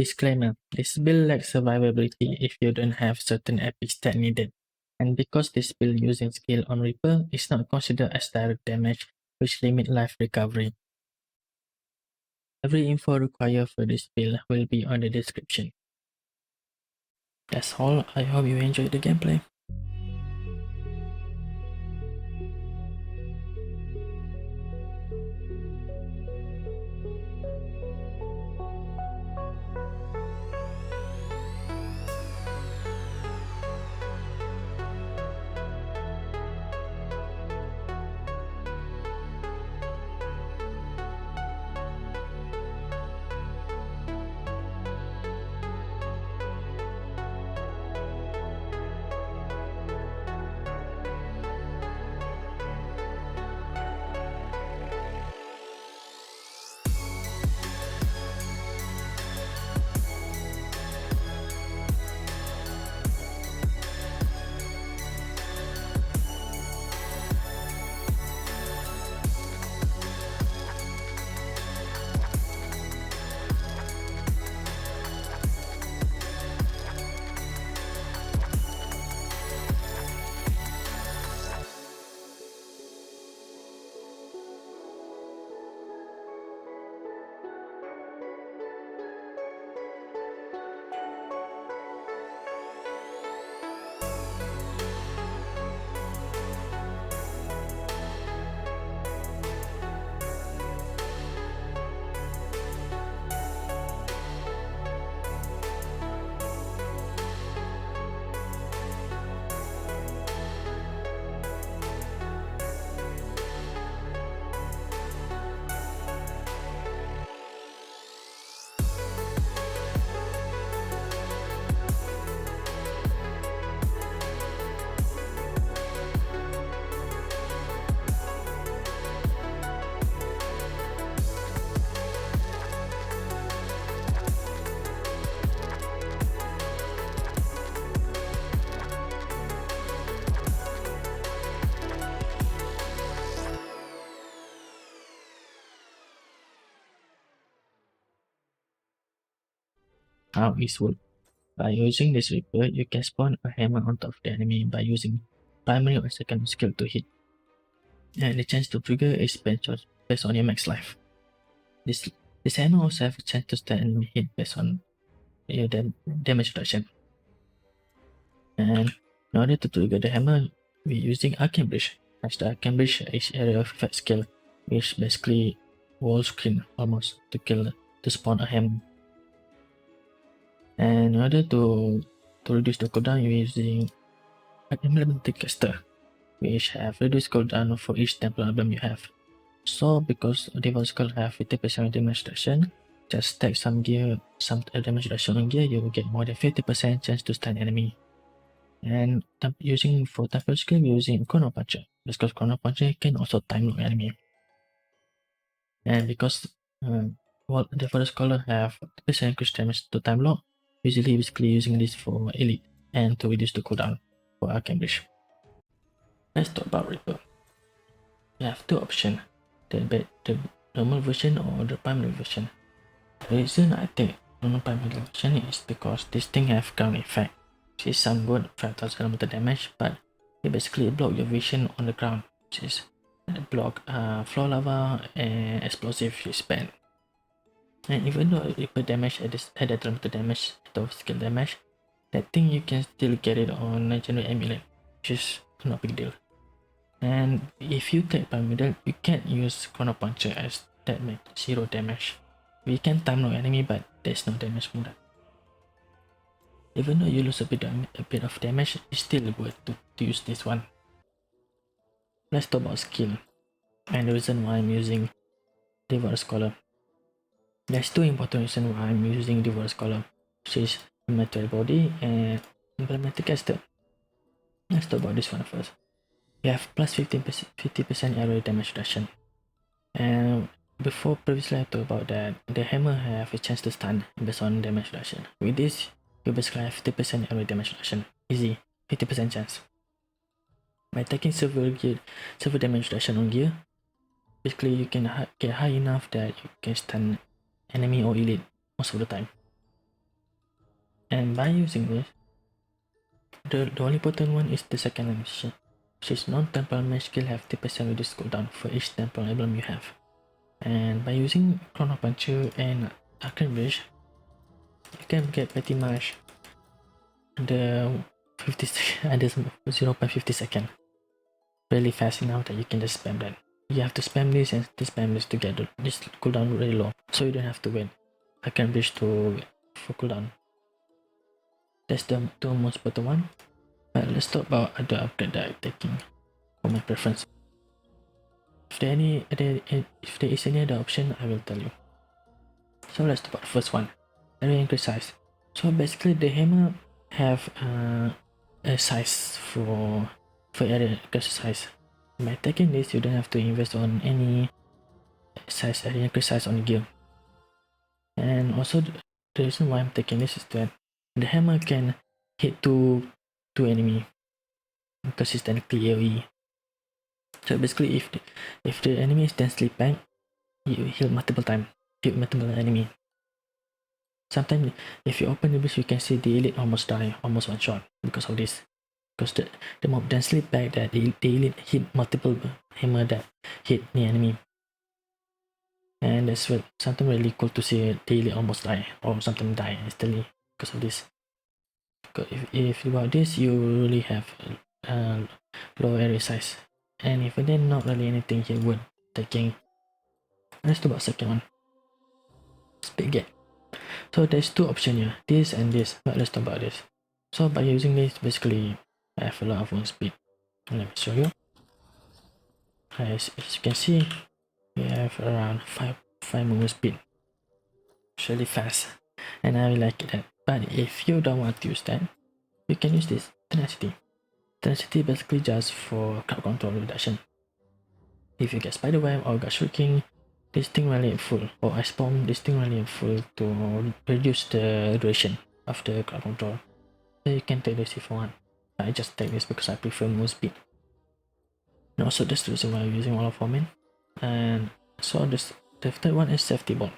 Disclaimer: this build lacks survivability if you don't have certain epic stat needed, and because this build using skill on Reaper is not considered as direct damage, which limit life recovery. Every info required for this build will be on the description. That's all. I hope you enjoyed the gameplay. How it works. By using this Reaper, you can spawn a hammer on top of the enemy by using primary or second skill to hit. And the chance to trigger is based on your max life. This hammer also has a chance to stun enemy hit based on your damage reduction. And in order to trigger the hammer, we're using Arcane Breach. As the Arcane Breach is area of effect skill, which basically wall screen almost to spawn a hammer. And in order to reduce the cooldown, you're using an Emblematic caster, which have reduced cooldown for each temple emblem you have. So because Devour Skull have 50% damage reduction, just stack some damage reduction on gear, you will get more than 50% chance to stun enemy. And using for temple skill, we're using Chrono-Puncture, because Chrono-Puncture can also time lock enemy. And because Devour Skull have 50% increased damage to time lock, usually basically using this for elite and to reduce the cooldown for Arcane Breach. Let's talk about Reaper. We have two options, the normal version or the primary version. The reason I take normal primary version is because this thing have ground effect, which is some good 5000 elemental damage, but it basically block your vision on the ground, which is block floor lava and explosive is bad. And even though Reaper damage added elemental damage to skill damage, that thing you can still get it on general amulet, which is not big deal. And if you take Pyramidal, you can't use Chrono-Puncture as that makes 0 damage. We can time lock enemy, but there's no damage from that. Even though you lose a bit of damage, it's still worth to use this one. Let's talk about skill, and the reason why I'm using Devour Scholar. There's two important reasons why I'm using Devour Scholar, which is Immaterial Body and Emblematic Caster. Let's talk about this one first. We have plus 50% area damage reduction. And before previously I talked about that the hammer have a chance to stun based on damage reduction. With this, you basically have 50% area damage reduction. Easy, 50% chance. By taking silver damage reduction on gear, basically you can get high enough that you can stun enemy or elite most of the time. And by using this, the only potent one is the second animation, which is non-temporal mage skill have 10% reduced cooldown for each temporal emblem you have. And by using Chrono-Puncture and Arcane Breach, you can get pretty much the 50 and 0.50 second really fast enough that you can just spam that. You have to spam this and spam this to get this cooldown really low, so you don't have to wait Arcane Breach for cooldown. That's the most better one. But let's talk about other upgrade that I'm taking for my preference. If there is any other option, I will tell you. So let's talk about the first one, area increase size. So basically, the hammer have a size for area increase size. By taking this, you don't have to invest on any size area increase size on the gear. And also, the reason why I'm taking this is that the hammer can hit two enemy consistently AoE. So basically, if the enemy is densely packed, you heal multiple times, hit multiple enemy. Sometimes if you open the breach, you can see the elite almost die, almost one shot because of this. Because the mob densely packed that the elite hit multiple hammer that hit the enemy. And that's something really cool to see the elite almost die, or something die instantly because of this. Because if you about this, you really have low area size. And if then not really anything here would taking. Let's talk about second one. Speed gap. So there's two options here, this and this, but let's talk about this. So by using this, basically I have a lot of movement speed. Let me show you. As you can see, we have around 5 movement speed. It's really fast, and I really like that. But if you don't want to use that, you can use this tenacity. Tenacity basically just for crowd control reduction. If you get spiderweb or got shrieking, this thing really full, or ice bomb, this thing really full to reduce the duration of the crowd control. So you can take this if you want. I just take this because I prefer move speed. And also that's the reason why I'm using all of Omen. And so the third one is safety bond.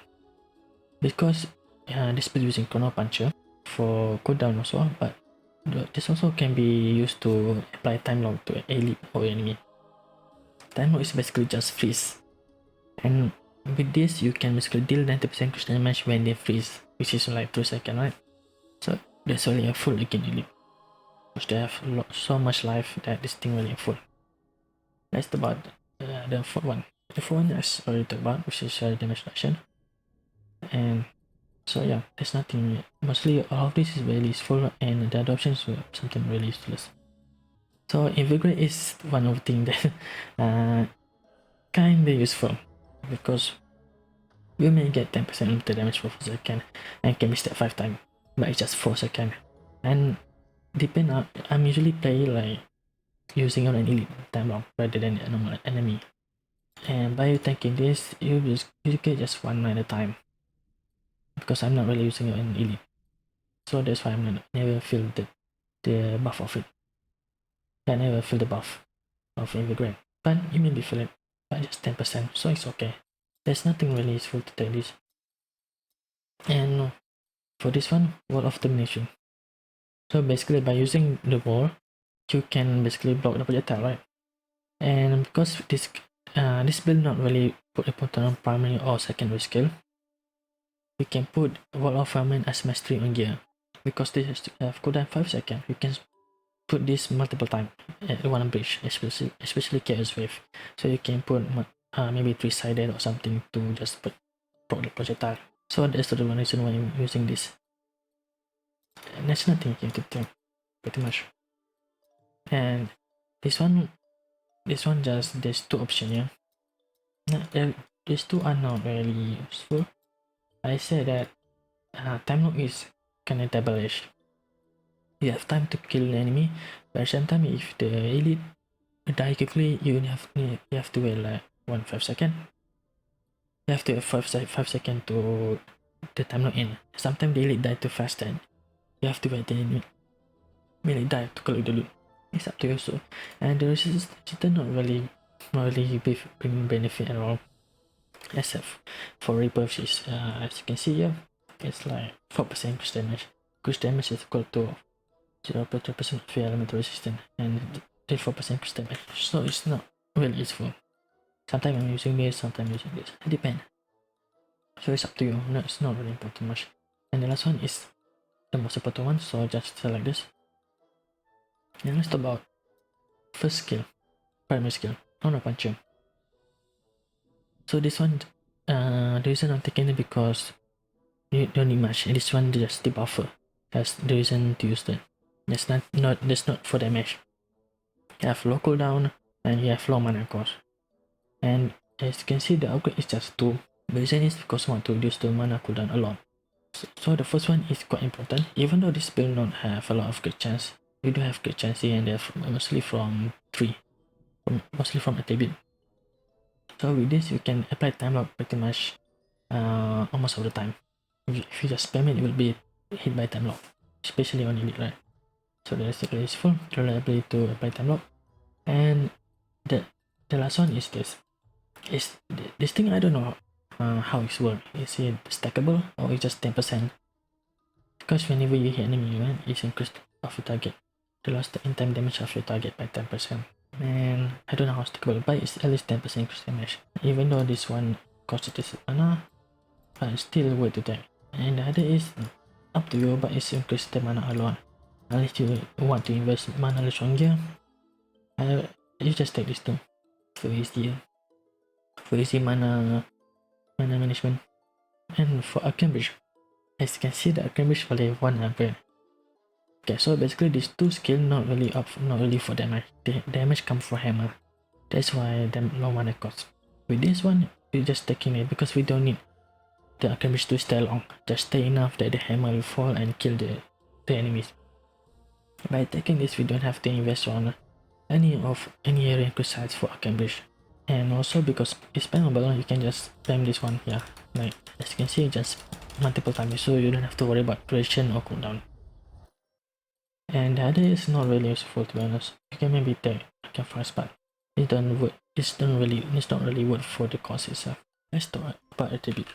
Because this is using Chrono-Puncture for cooldown also, but this also can be used to apply time lock to elite or enemy. Time lock is basically just freeze. And with this, you can basically deal 90% critical damage when they freeze, which is like 2 seconds, right? So that's only a full again elite. Because they have so much life that this thing really full. That's about the fourth one. The fourth one is already talked about, which is damage reduction. And so yeah, there's nothing. Mostly all of this is very useful, and the other options were something really useless. So Invigorate is one of the things that kinda useful, because you may get 10% limited damage for 4 seconds and can be stacked 5 times, but it's just 4 seconds. And depend on, I'm usually play like using on an elite time long rather than a normal enemy. And by tanking this, you get just one at a time, because I'm not really using an elite. So that's why I'm never feel the buff of it. I never feel the buff of Invigorate. But you may be feeling it by just 10%, so it's okay. There's nothing really useful to take this. And for this one, Wall of Termination. So basically by using the wall, you can basically block the projectile, right? And because this build not really put important on primary or secondary skill, we can put Wall of Ferment as mastery on gear. Because this have cooldown 5 seconds, you can put this multiple times at one breach, especially Chaos Wave. So you can put maybe 3-sided or something to just put the projectile. So that's the one reason why I'm using this. And that's nothing you have to think, pretty much. And this one just, there's two options here. These two are not really useful. I say that time lock is kinda double-edged. You have time to kill the enemy, but at the same time, if the elite die quickly, you have to wait like 5 seconds. You have to have 5 seconds to the time lock in. Sometimes the elite die too fast, and you have to wait the enemy really die to collect the loot. It's up to you. So, and the resistance not really bring benefit at all, except for Reaper, which is as you can see here, it's like 4% damage. crush damage is equal to 0.3% of your elemental resistance and 34% crush damage. So it's not really useful. Sometimes I'm using this, sometimes I'm using this. It depends. So it's up to you. No, it's not really important much. And the last one is the most important one, so just select this. And let's talk about first skill, primary skill, Chrono-Puncture. So this one, the reason I'm taking it because you don't need much. This one just the buffer. That's the reason to use that. That's not for damage. You have low cooldown and you have low mana cost. And as you can see, the upgrade is just 2. The reason is because I want to reduce the mana cooldown a lot. So the first one is quite important. Even though this build not have a lot of crit chance, you do have crit chance here and there, mostly from 3, mostly from attribute. So with this, you can apply time lock pretty much almost all the time. If you just spam it, you will be hit by time lock, especially on elite, right? So the recipe is full, reliability to apply time lock. And the last one is this. This thing, I don't know how it works. Is it stackable or is just 10%? Because whenever you hit enemy, right, it's increased of your target. The lost in time damage of your target by 10%. And I don't know how stackable, but it's at least 10% increased damage. Even though this one costs this mana, but it's still worth to take. And the other is up to you, but it's increased the mana a lot. Unless you want to invest mana stronger, you just take this two for easy mana management. And for Arcane Breach, as you can see, the Arcane Breach only have 1 upgrade. Okay, so basically these two skills not really for damage. The damage comes from hammer. That's why the low mana cost. With this one, we're just taking it because we don't need the Arcane Breach to stay long. Just stay enough that the hammer will fall and kill the enemies. By taking this, we don't have to invest on any area sites for Arcane Breach. And also because it's spammable, you can just spam this one, yeah. Like as you can see, just multiple times, so you don't have to worry about duration or cooldown. And the other is not really useful, to be honest. You can maybe take Arcane Fast, but it's not really worth for the cost itself. Let's talk about attribute.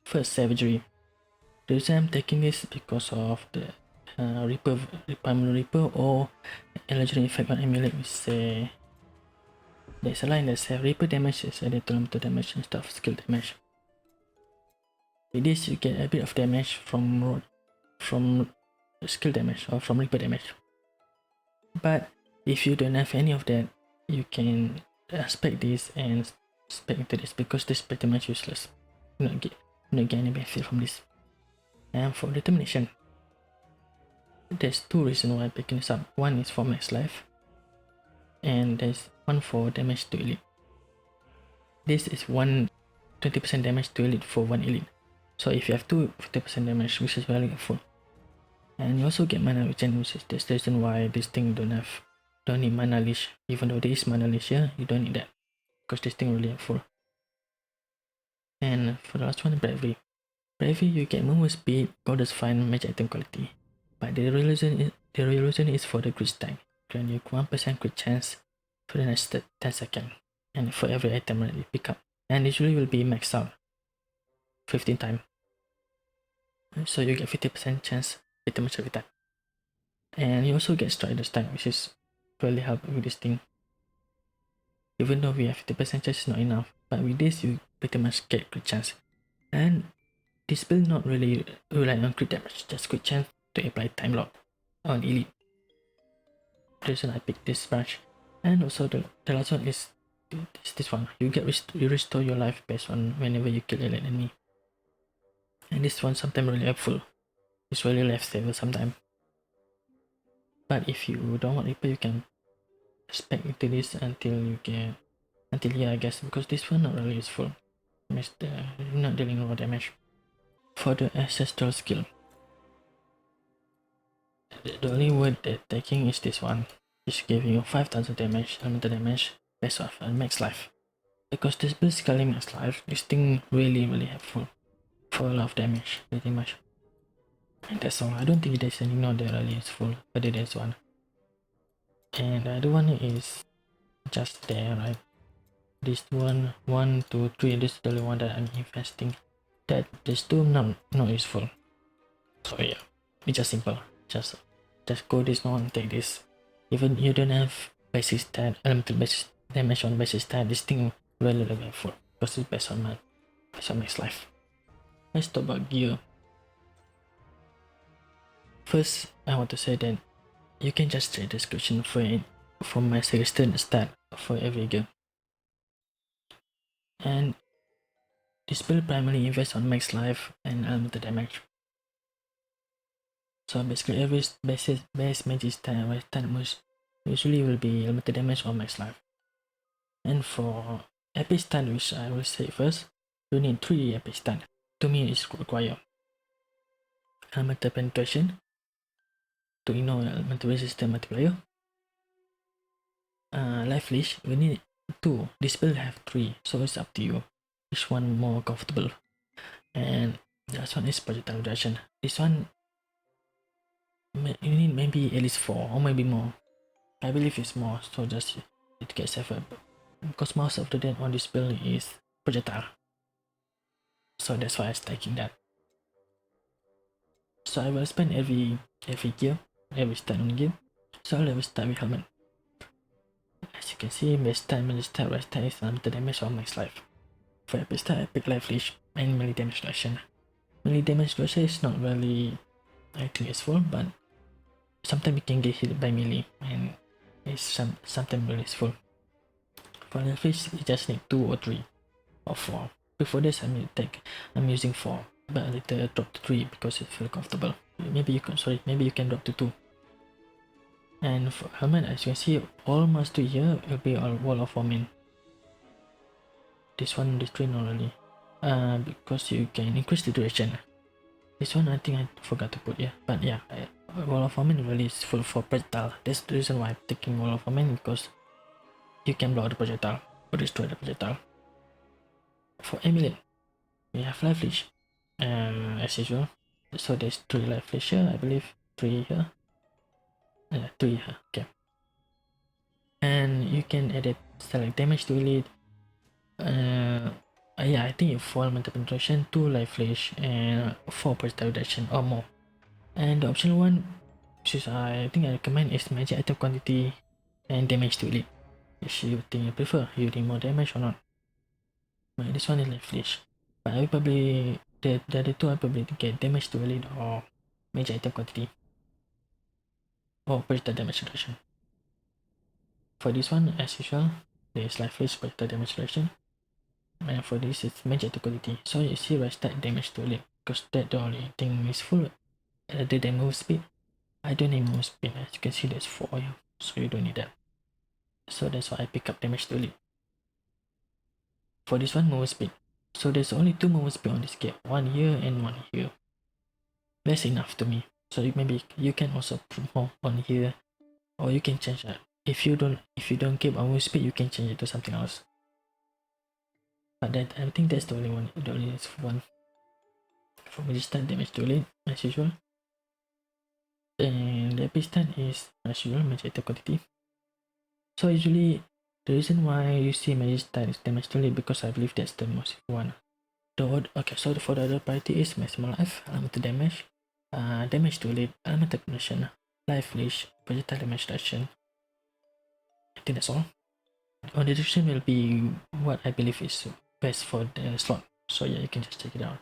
First, Savagery. The reason I'm taking this because of the Primary Reaper or Legendary effect on amulet. We say there's a line that says Reaper damage is added to elemental damage instead of skill damage. With this, you get a bit of damage from skill damage or from Reaper damage. But if you don't have any of that, you can spec this and spec into this because this is pretty much useless. You don't get any benefit from this. And for Termination, there's 2 reasons why I'm picking this up. One is for max life, and there's one for damage to elite. This is 20% damage to elite for 1 elite. So if you have 2 50% damage, which is very helpful. And you also get mana regen, which is the reason why this thing don't need mana leech. Even though there is mana leech here, you don't need that because this thing really helpful. And for the last one, Bravery. Bravery, you get movement speed, goddess fine, magic item quality. But the real reason is for the crit stack. Grant you 1% crit chance for the next 10 seconds, and for every item that you pick up. And usually will be maxed out 15 times. So you get 50% chance pretty much every time. And you also get Strider stack, which is really help with this thing. Even though we have 50% chance, it's not enough. But with this, you pretty much get crit chance. And this build not really rely on crit damage, just crit chance to apply time lock on elite. The reason I picked this branch. And also the last one is this one. You restore your life based on whenever you kill an enemy. And this one sometimes really helpful. It's really lifesaver sometimes. But if you don't want Reaper, you can spec into this until here, I guess, because this one not really useful. You're not dealing raw damage. For the Ancestral skill, the only word that taking is this one. It's giving you 5000 damage, elemental damage, based off max life. Because this basically max life, this thing really helpful for a lot of damage, pretty much. And that's all. I don't think there's any node that really useful, but it is one. And the other one is just there, right? This one, 1, 2, 3, this is the only one that I'm investing. That these two not useful. So yeah. It's just simple. Just go this one, take this. Even you don't have basic stat, elemental basic damage on basic stat, this thing really helpful because it's based on max life. Let's talk about gear. First, I want to say that you can just check the description for my suggested stat for every gear. And this build primarily invests on max life and elemental damage. So basically every base mage stat usually will be elemental damage or max life. And for epic stat, which I will say first, you need 3 epic stat. To me, it's required. Elemental penetration to ignore elemental resistant multiplier. Life leech, we need 2. This build have 3, so it's up to you which one more comfortable. And the last one is projectile reduction. This one you need maybe at least 4 or maybe more. I believe it's more, so just it gets safer because most of the dead on this build is projectile, so that's why I'm taking that. So I will spend every gear, every stat on gear. So I will start with helmet. As you can see, base stat, melee stat, right stat is elemental damage or max life. For epic stat, epic life leech and melee damage reduction. Melee damage reduction is not really, I think, useful, but sometimes you can get hit by melee and it's sometimes really useful. For life leech, you just need 2 or 3 or 4. Before this, I'm using 4, but I later drop to 3 because it feels comfortable. Maybe you can drop to 2. And for helmet, as you can see, all mastery here will be on wall of Omen. This one, this 3 not really. Because you can increase the duration. This one I think I forgot to put here, but yeah, wall of Omen really is full for projectile. That's the reason why I'm taking wall of Omen, because you can block the projectile or destroy the projectile. For amulet, we have life leech, as usual. So there's 3 life leech here, I believe 3 here. 3 here, okay. And you can edit select damage to elite. Yeah, I think 4 elemental penetration, 2 life leech, and 4 projectile reduction or more. And the optional one, which I think I recommend, is magic item quantity and damage to elite. Which you think you prefer, you need more damage or not? But this one is life leech. But I will probably the other 2 I probably get damage to elite or magic item quantity or projectile damage reduction. For this one, as usual, there is life leech, projectile damage reduction. And for this, it's magic item quantity. So you see right start damage to elite, because that's the only thing is full. Other than move speed, I don't need move speed. As you can see, there's 4 here, so you don't need that. So that's why I pick up damage to elite. For this one, move speed. So there's only 2 movement speed on this gear, 1 here and 1 here. That's enough to me. So maybe you can also put more on here, or you can change that. If you don't keep on movement speed, you can change it to something else. But that, I think that's the only one. The only one for resistance damage to elite, as usual. And the epic stat is, as usual, magic item quantity. So usually the reason why you see magic stat is damage to elite, because I believe that's the most one. Okay, so for the other priority is maximum life, elemental damage, damage to elite, elemental penetration, life leech, projectile damage reduction. I think that's all. On the description will be what I believe is best for the slot. So yeah, you can just check it out.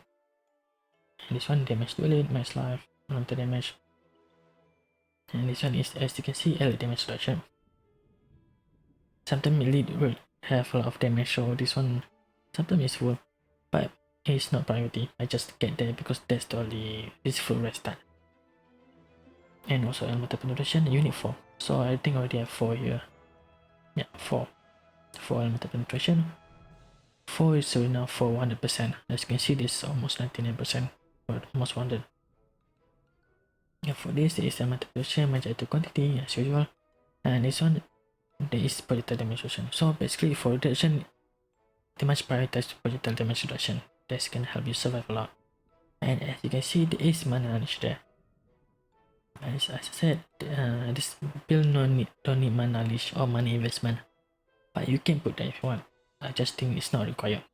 And this one, damage to elite, max life, elemental damage. And this one is, as you can see, elite damage reduction. Sometimes elite will have a lot of damage, so this one sometimes is full, but it's not priority. I just get there because that's the only full rest start. And also elemental penetration, you need 4. So I think I already have 4 here. Yeah, 4 elemental penetration. 4 is enough for 100%. As you can see, this is almost 99%, but almost 100. Yeah, for this is elemental penetration, magic item quantity as usual. And this one, there is projectile damage reduction. So basically for reduction, they must prioritize projectile damage reduction. This can help you survive a lot. And as you can see, there is mana unleash there. As I said, this build don't need mana unleash or money investment, but you can put that if you want. I just think it's not required.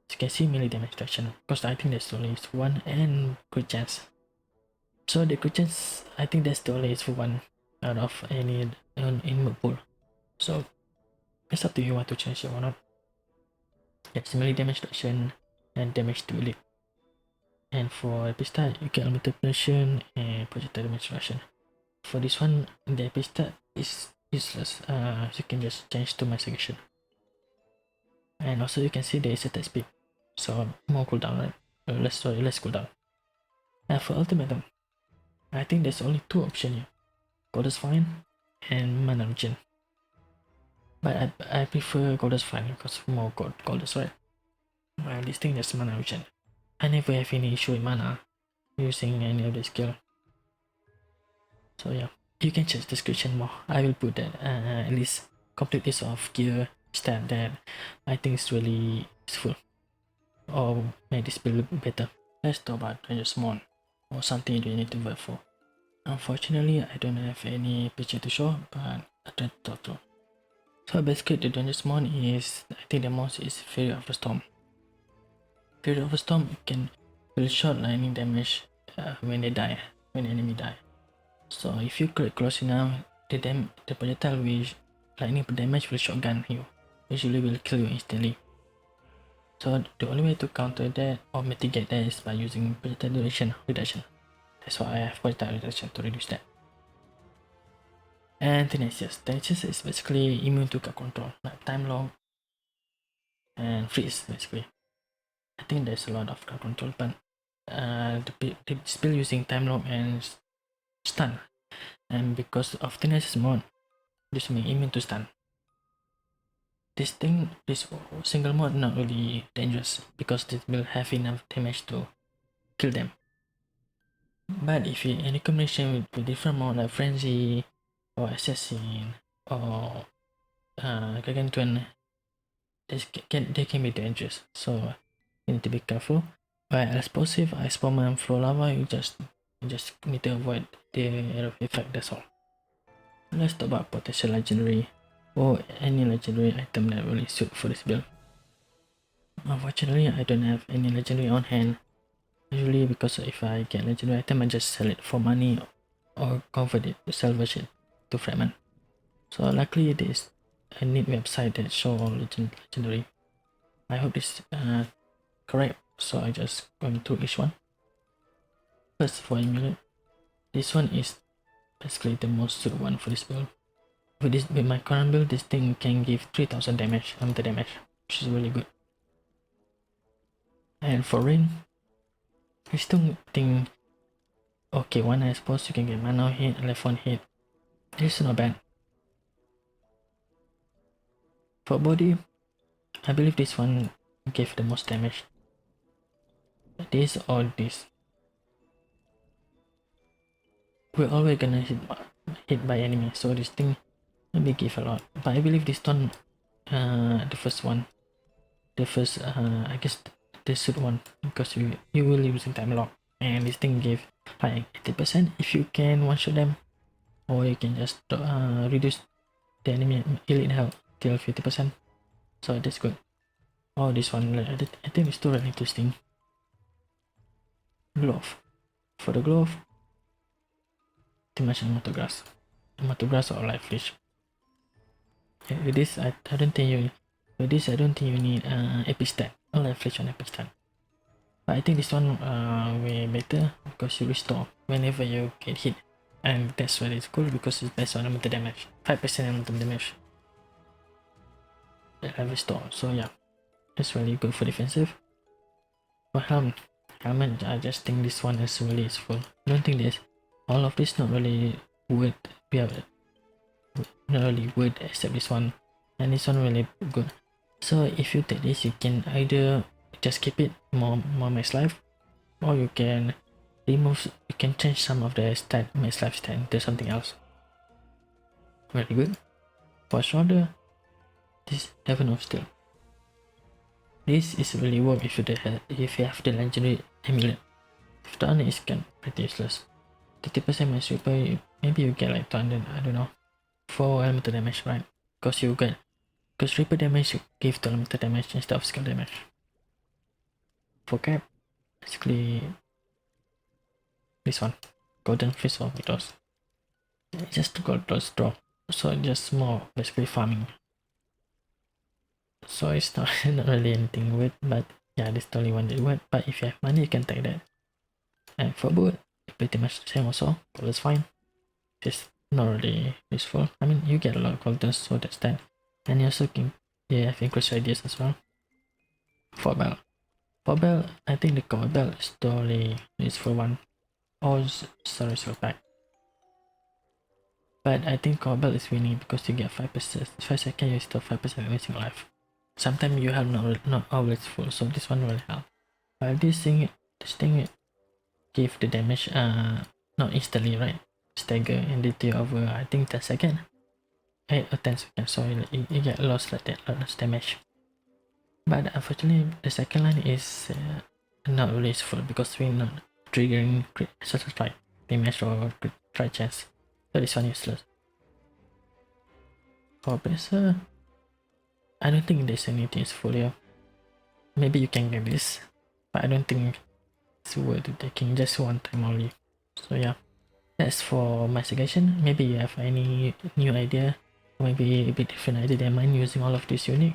As you can see, melee damage reduction, because I think there's only 1 and good chance. So the questions, I think that's the only useful one out of any in mood pool. So it's up to you want to change it or not. It's melee damage reduction and damage to elite. And for Epistad, you get multiplication and projectile damage reduction. For this one, the Epistad is useless. You can just change to mass aggression. And also you can see there is attack speed. So more cooldown, right? Less cooldown. And for ultimatum, I think there's only two options here. Goddess Fine and Mana Regen. But I prefer Goddess Fine because more Goddess, right? While this thing is Mana Regen. I never have any issue with mana using any of the skill. So yeah, you can check the description more. I will put that at least complete list of gear stat that I think is really useful or make this build better. Let's talk about Dungeon Mon or something you need to work for. Unfortunately, I don't have any picture to show, but I try to talk through. So basically the Dungeon Mon is, I think the most is Fury of the Storm. Fury of the Storm can deal short lightning damage when they die, when the enemy die. So if you get close enough, the projectile with lightning damage will shotgun you. Usually will kill you instantly. So the only way to counter that or mitigate that is by using projectile duration reduction. That's why I have projectile reduction to reduce that. And Tenacious. Tenacious is basically immune to card control, like time lock and freeze basically. I think there's a lot of card control, but the spell using time lock and stun. And because of Tenacious mod, this makes immune to stun. This single mod not really dangerous because this will have enough damage to kill them. But if you any combination with different mod like Frenzy or Assassin or Gargantuan, they can be dangerous. So you need to be careful. But explosive, ice bomb and flow lava, you just need to avoid the effect, that's all. Let's talk about potential legendary or any legendary item that really suit for this build. Unfortunately, I don't have any legendary on hand. Usually because if I get legendary item, I just sell it for money or convert it, salvage it to fragment. So luckily there is a neat website that show all legendary. I hope this correct. So I just going through each one. First for amulet, this one is basically the most suited one for this build. With my current build, this thing can give 3000 damage, damage, which is really good. And for rain, I still think okay, one I suppose you can get mana hit, left one hit. It's not bad. For body, I believe this one gave the most damage. This or this. We're always gonna hit by enemy, so this thing maybe give a lot. But I believe this one, the first one, I guess the suit one, because you will using time lock, and this thing give like 80% if you can one shot them, or you can just reduce the enemy elite health till 50%. So that's good. Oh, this one, I think it's still really interesting. Glove. For the glove, too much Matograss or Life Leech. With this, I don't think you. With this, I don't think you need Epistat or Life Leech on Epistat. But I think this one way better because you restore whenever you get hit, and that's why it's cool because it's based on elemental damage, 5% elemental damage. That I restore. So yeah, that's really good for defensive. For helmet, I just think this one is really useful. I don't think there's all of this not really worth. Not really worth except this one, and this one really good. So if you take this, you can either just keep it more max life, or you can change some of the max life stat into something else. Very good. For shoulder, this Heaven of Steel. This is really worth if you have the legendary amulet. If the other is pretty useless. 30% max sweeper, maybe you get like 200, I don't know, for elemental damage, right? Because Reaper damage you give to elemental damage instead of skill damage. For cap, basically this one. golden fish or those. Just to got those drop. So just more basically farming. So it's not, not really anything weird, but yeah, this is the only one that work. But if you have money, you can take that. And for boot, pretty much the same also. Gold is fine. Just not really useful. I mean, you get a lot of golden, so that's that. And you also can, yeah, have increased ideas as well. For bell. For bell, I think the core bell is the only useful one. Or sorry, so back. But I think core bell is winning because you get 5%. 5 seconds, you still 5% wasting life. Sometimes you have not always full, so this one will help. But this thing give the damage not instantly, right? Stagger and DT over I think 10 seconds. 8 or 10 seconds, so you get lost like that, lots damage. But unfortunately the second line is not really useful because we're not triggering such as like damage or try chance. So this one useless. For Berserker, I don't think there's anything useful here. Maybe you can get this, but I don't think it's worth taking just one time only. So yeah, that's for my suggestion. Maybe you have any new idea, or maybe a bit different idea than mine using all of this unit.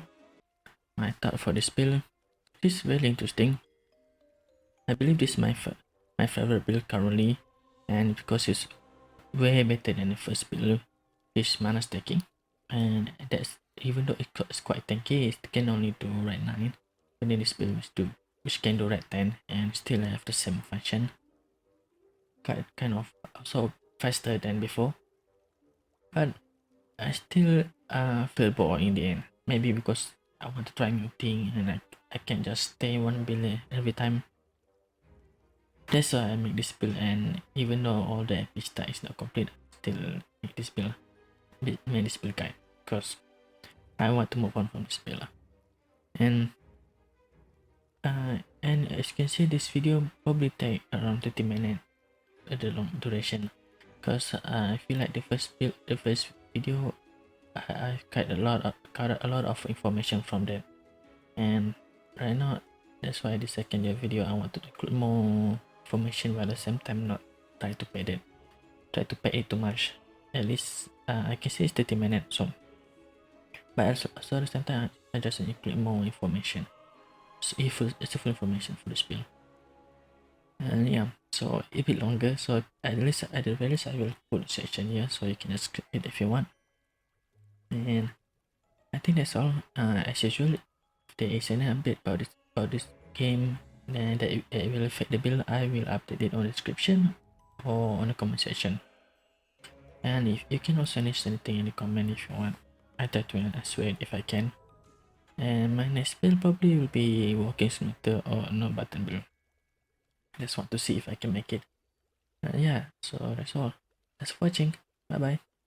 My thought for this build is very interesting. I believe this is my favorite build currently, and because it's way better than the first build, is mana stacking, and that's even though it's quite tanky, it can only do right 9, but then this build which can do right 10 and still have the same function. Kind of also faster than before, but I still feel bored in the end. Maybe because I want to try new thing and I can't just stay one build every time. That's why I make this build, and even though all the epic stuff is not complete, I still make this build guide because I want to move on from this build. And as you can see, this video probably take around 30 minutes the long duration because I feel like the first video I got a lot of information from that, and right now that's why the second video I want to include more information, but at the same time not try to pay it too much. At least I can say it's 30 minutes, so but also at the same time I just include more information. So it's full information for this build. And yeah, so a bit longer, so at the very least I will put a section here so you can just click it if you want. And I think that's all. As usual, if there is any update about this game and that it will affect the build, I will update it on the description or on the comment section. And if you can also list anything in the comment if you want, I try to answer it if I can. And my next build probably will be walking smelter or no button build. Just want to see if I can make it. Yeah, so that's all. Thanks for watching. Bye bye.